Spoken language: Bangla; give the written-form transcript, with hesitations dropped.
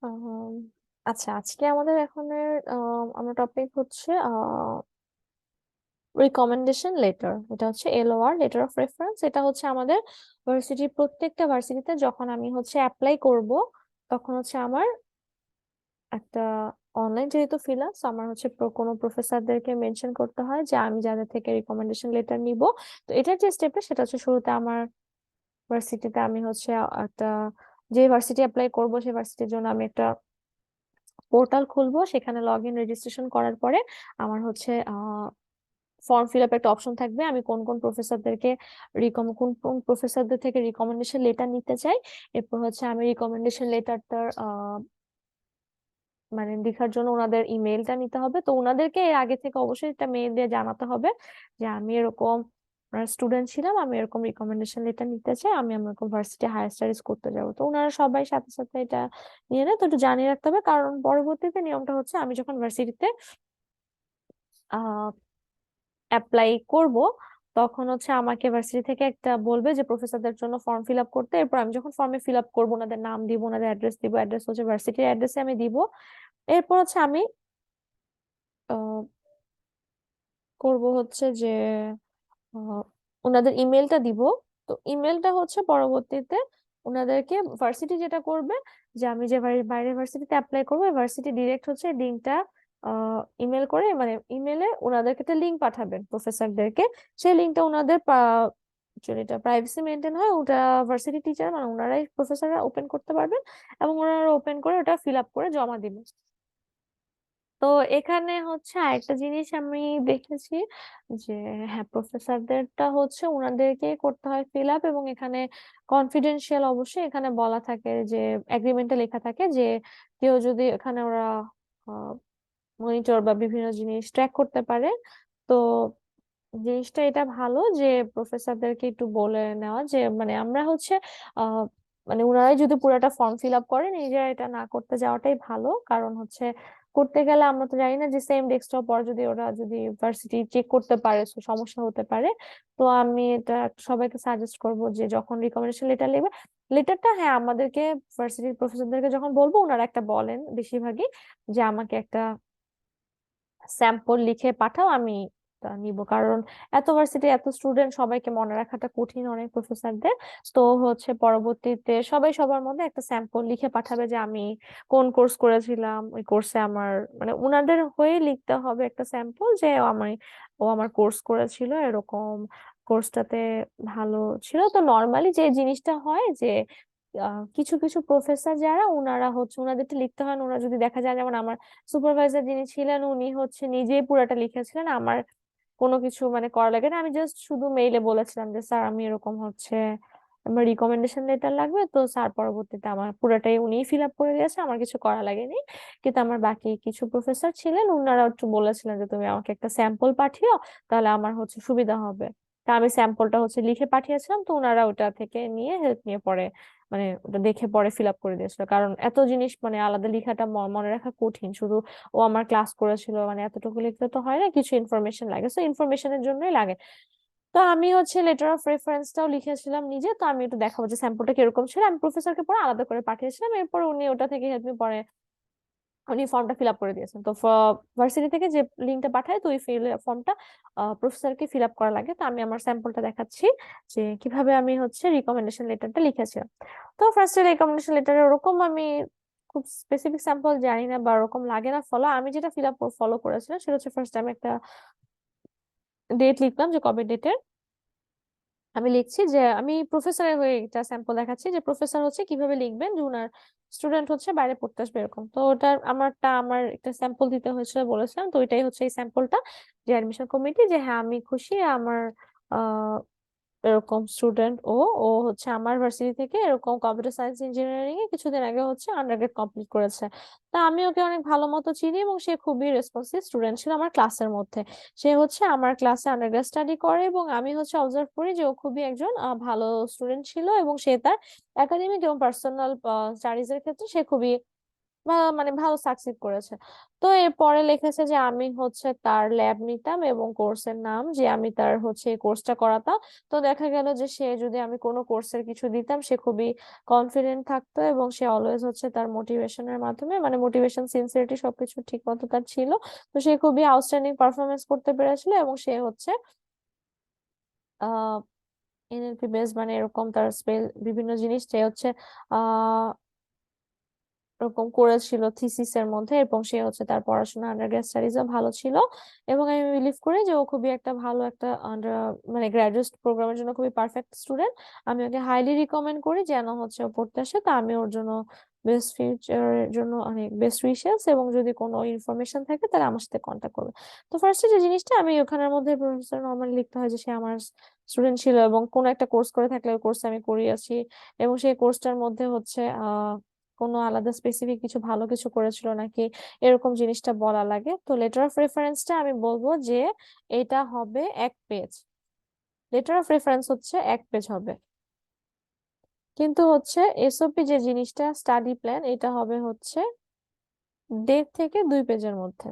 আম, আচ্ছা, আজকে আমাদের এখনের আমার টপিক হচ্ছে রিকমেন্ডেশন লেটার। এটা হচ্ছে এলওআর, লেটার অফ রেফারেন্স। এটা হচ্ছে আমাদের ভার্সিটির প্রত্যেকটা ভার্সিটিতে যখন আমি হচ্ছে অ্যাপ্লাই করব, তখন হচ্ছে আমার একটা অনলাইন যেহেতু ফ্রিল্যান্স, আমার হচ্ছে কোনো প্রফেসরদেরকে মেনশন করতে হয় যে আমি যাদের থেকে রিকমেন্ডেশন লেটার নিব। তো এটার যে স্টেপটা সেটা হচ্ছে শুরুতে আমার ভার্সিটিতে আমি হচ্ছে একটা, যে ভার্সিটি অ্যাপ্লাই করব সেই ভার্সিটির জন্য আমি একটা পোর্টাল খুলবো। সেখানে লগ ইন রেজিস্ট্রেশন করার পরে আমার হচ্ছে ফর্ম ফিল আপ একটা অপশন থাকবে। আমি কোন কোন প্রফেসরদেরকে কোন কোন প্রফেসরদের থেকে রিকমেন্ডেশন লেটার নিতে চাই। এরপর হচ্ছে আমি রিকমেন্ডেশন লেটারটার মানে লেখার জন্য ওনাদের ইমেলটা নিতে হবে। তো ওনাদেরকে এর আগে থেকে অবশ্যই একটা মেইল দিয়ে জানাতে হবে যে আমি এরকম স্টুডেন্ট ছিলাম, আমি এরকম রিকমেন্ডেশন লেটার নিতে চাই, আমি আমার ভার্সিটি হায়ার স্টাডিজ করতে যাবো। তো ওনারা সবাই সাথে সাথে এটা নিয়ে নেয়। তো একটু জানিয়ে রাখতে হবে, কারণ পরবর্তীতে নিয়মটা হচ্ছে আমি যখন ভার্সিটিতে অ্যাপ্লাই করব, তখন হচ্ছে আমাকে ভার্সিটি থেকে একটা বলবে যে প্রফেসরদের জন্য ফর্ম ফিল আপ করতে। এরপর আমি যখন ফর্মে ফিল আপ করবো, ওনাদের নাম দিব, ওনাদের অ্যাড্রেস দিব, অ্যাড্রেস হচ্ছে ভার্সিটির অ্যাড্রেসে আমি দিব। এরপর হচ্ছে আমি আহ, করব হচ্ছে যে আহ, ওনাদের ইমেলটা দিব। তো ইমেলটা হচ্ছে পরবর্তীতে ওনাদেরকে ভার্সিটি যেটা করবে, যে আমি যে বাইরে ভার্সিটিতে অ্যাপ্লাই করবো, ভার্সিটি ডিরেক্ট হচ্ছে লিঙ্কটা ইমেল করে, মানে ইমেলে ওনাদেরকে একটা লিঙ্ক পাঠাবেন প্রফেসরদেরকে। সেই লিঙ্কটা ওনাদের যেটা প্রাইভেসি মেনটেন হয়, ওটা ভার্সিটি টিচার মানে ওনারাই, প্রফেসররা ওপেন করতে পারবেন এবং ওনারা ওপেন করে ওটা ফিল আপ করে জমা দিবেন। তো এখানে হচ্ছে আরেকটা জিনিস আমি দেখেছি যে, হ্যাঁ, প্রফেসরদেরটা হচ্ছে ওনাদেরকে করতে হয় ফিল আপ, এবং এখানে কনফিডেন্সিয়াল অবশ্যই এখানে বলা থাকে যে, এগ্রিমেন্টে লেখা থাকে যে কেউ যদি এখানে ওরা মনিটর বা বিভিন্ন জিনিস ট্র্যাক করতে পারে। তো জিনিসটা এটা ভালো যে প্রফেসরদেরকে একটু বলে নেওয়া যে, মানে আমরা হচ্ছে আহ মানে ওনারাই যদি পুরোটা ফর্ম ফিল আপ করে, নিজেরা এটা না করতে যাওয়াটাই ভালো। কারণ হচ্ছে করতে গেলে আমরা তো জানি না যে সেম ডেস্কটপ পর যদি ওরা যদি ইউনিভার্সিটি চেক করতে পারে, so সমস্যা হতে পারে। তো আমি এটা সবাইকে সাজেস্ট করব যে যখন রিকমেন্ডেশন লেটার লিখবে, লেটারটা, হ্যাঁ, আমাদেরকে ভার্সিটির প্রফেসরদেরকে যখন বলবো, ওনারা একটা বলেন বেশিরভাগই যে আমাকে একটা স্যাম্পল লিখে পাঠাও, আমি তা নিব। কারণ এত ভার্সিটি এত স্টুডেন্ট, সবাইকে মনে রাখাটা কঠিন অনেক প্রফেসরদের। তো হচ্ছে পরবর্তীতে সবাই সবার মধ্যে একটা স্যাম্পল লিখে পাঠাবে যে আমি কোন কোর্স করেছিলাম, ওই কোর্সে আমার, মানে উনাদের হয়ে লিখতে হবে একটা স্যাম্পল যে ও আমার কোর্স করেছিল এরকম, কোর্সটাতে ভালো ছিল। তো নর্মালি যে জিনিসটা হয় যে কিছু কিছু প্রফেসর যারা, ওনারা হচ্ছে ওনাদেরটা লিখতে হয় না। ওনারা যদি দেখা যায়, যেমন আমার সুপারভাইজার যিনি ছিলেন, উনি হচ্ছে নিজেই পুরাটা লিখেছিলেন, আমার কোনো কিছু মানে করা লাগে না। আমি জাস্ট শুধু মেইলে বলেছিলাম যে স্যার আমি এরকম হচ্ছে আমার রিকমেন্ডেশন লেটার লাগবে। তো স্যার পরবর্তীতে আমার পুরাটাই উনিই ফিল আপ করে দিয়েছে, আমার কিছু করা লাগেনি। কিন্তু আমার বাকি কিছু প্রফেসর ছিলেন, ওনারা একটু বলেছিলেন যে তুমি আমাকে একটা স্যাম্পল পাঠিও, তাহলে আমার হচ্ছে সুবিধা হবে। তা আমি স্যাম্পলটা হচ্ছে লিখে পাঠিয়েছিলাম, তো ওনারা ওটা থেকে নিয়ে হেল্প নিয়ে পরে, মানে ওটা দেখে পরে ফিল আপ করে দিয়েছিল। কারণ এত জিনিস মানে আলাদা লেখাটা মনে রাখা কঠিন। শুধু ও আমার ক্লাস করেছিল মানে এতটুকু লিখতে তো হয় না, কিছু ইনফরমেশন লাগে, তো ইনফরমেশনের জন্যই লাগে। তো আমি হচ্ছে লেটার অফ রেফারেন্সটাও লিখেছিলাম নিজে। তো আমি একটু দেখাবো যে স্যাম্পলটা কিরকম ছিল। আমি প্রফেসরকে পরে আলাদা করে পাঠিয়েছিলাম, এরপর উনি ওটা থেকে হেল্প মি পরে উনি ফর্মটা ফিল আপ করে দিয়েছেন। তো ভার্সিটি থেকে যে লিঙ্কটা পাঠায়, তো ওই ফর্মটা প্রফেসরকে ফিল আপ করা লাগে। তো আমি আমার স্যাম্পলটা দেখাচ্ছি যে কিভাবে আমি হচ্ছে রিকমেন্ডেশন লেটারটা লিখেছিলাম। তো ফার্স্টে রিকমেন্ডেশন লেটারে ওরকম আমি খুব স্পেসিফিক স্যাম্পল জানি না বা ওরকম লাগে না ফলো। আমি যেটা ফিল আপ ফলো করেছিলাম সেটা হচ্ছে, ফার্স্ট আমি একটা ডেট লিখলাম যে কবে ডেটের। আমি লিখছি যে আমি প্রফেসরের হয়ে একটা স্যাম্পল দেখাচ্ছি যে প্রফেসর হচ্ছে কিভাবে লিখবেন যে উনার স্টুডেন্ট হচ্ছে বাইরে পড়তে আসবে এরকম। তো ওটার আমার একটা স্যাম্পল দিতে হয়েছিল বলেছিলাম। তো ওইটাই হচ্ছে এই স্যাম্পলটা, যে অ্যাডমিশন কমিটি, যে হ্যাঁ আমি খুশি আমার এরকম স্টুডেন্ট ও ও হচ্ছে আমার ভার্সিটি থেকে এরকম কম্পিউটার সায়েন্স ইঞ্জিনিয়ারিং এ কিছুদিন আগে হচ্ছে আন্ডারগ্রেড কমপ্লিট করেছে। তা আমি ওকে অনেক ভালো মতো চিনি, এবং সে খুবই রেসপন্সিভ স্টুডেন্ট ছিল আমার ক্লাসের মধ্যে। সে হচ্ছে আমার ক্লাসে আন্ডারগ্রেড স্টাডি করে, এবং আমি হচ্ছে অবজার্ভ করি যে ও খুবই একজন ভালো স্টুডেন্ট ছিল, এবং সে তার একাডেমিক এবং পার্সোনাল স্টাডিজ এর ক্ষেত্রে সে খুবই মানে ভালো সাকসিড করেছে। তো এরপরে লিখেছে যে আমি হচ্ছে তার ল্যাব নিতাম এবং কোর্সের নাম যে আমি তার হচ্ছে এই কোর্সটা করাতাম। তো দেখা গেল যে সে যদি আমি কোনো কোর্সের কিছু দিতাম সে খুবই কনফিডেন্ট থাকতো এবং সে অলওয়েজ হচ্ছে তার মোটিভেশনের মাধ্যমে মানে মোটিভেশন সিনসিয়ারিটি সবকিছু ঠিক মতো তার ছিল। তো সে খুবই আউটস্ট্যান্ডিং পারফরমেন্স করতে পেরেছিল এবং সে হচ্ছে আহ এনএলপি বেস মানে এরকম তার স্পেল বিভিন্ন জিনিস সে হচ্ছে আহ ওরকম করেছিল থিসিসের মধ্যে এবং সে হচ্ছে তার পড়াশোনা আন্ডারগ্রেড স্টাডিজও ভালো ছিল। এবং আমি বিলিভ করি যে ও খুবই একটা ভালো একটা মানে গ্রাজুয়েট প্রোগ্রামের জন্য খুবই পারফেক্ট স্টুডেন্ট। আমি ওকে হাইলি রিকমেন্ড করি যেন হচ্ছে ও পড়তে আসে। তা আমি ওর জন্য বেস্ট ফিউচারের জন্য অনেক বেস্ট উইশেস এবং যদি কোনো ইনফরমেশন থাকে তাহলে আমার সাথে কন্ট্যাক্ট করবে। তো ফার্স্টে যে জিনিসটা আমি ওখানের মধ্যে প্রফেসর নর্মালি লিখতে হয় যে সে আমার স্টুডেন্ট ছিল এবং কোনো একটা কোর্স করে থাকলে ওই কোর্স আমি করিয়েছি এবং সেই কোর্সটার মধ্যে হচ্ছে কোনো আলাদা স্পেসিফিক কিছু ভালো কিছু করেছিল নাকি এরকম জিনিসটা বলা লাগে। তো লেটার অফ রেফারেন্সটা আমি বলবো যে এটা হবে 1 পেজ। লেটার অফ রেফারেন্স হচ্ছে 1 পেজ হবে, কিন্তু হচ্ছে এসওপি যে জিনিসটা স্টাডি প্ল্যান এটা হবে হচ্ছে 1.5 থেকে 2 পেজের মধ্যে।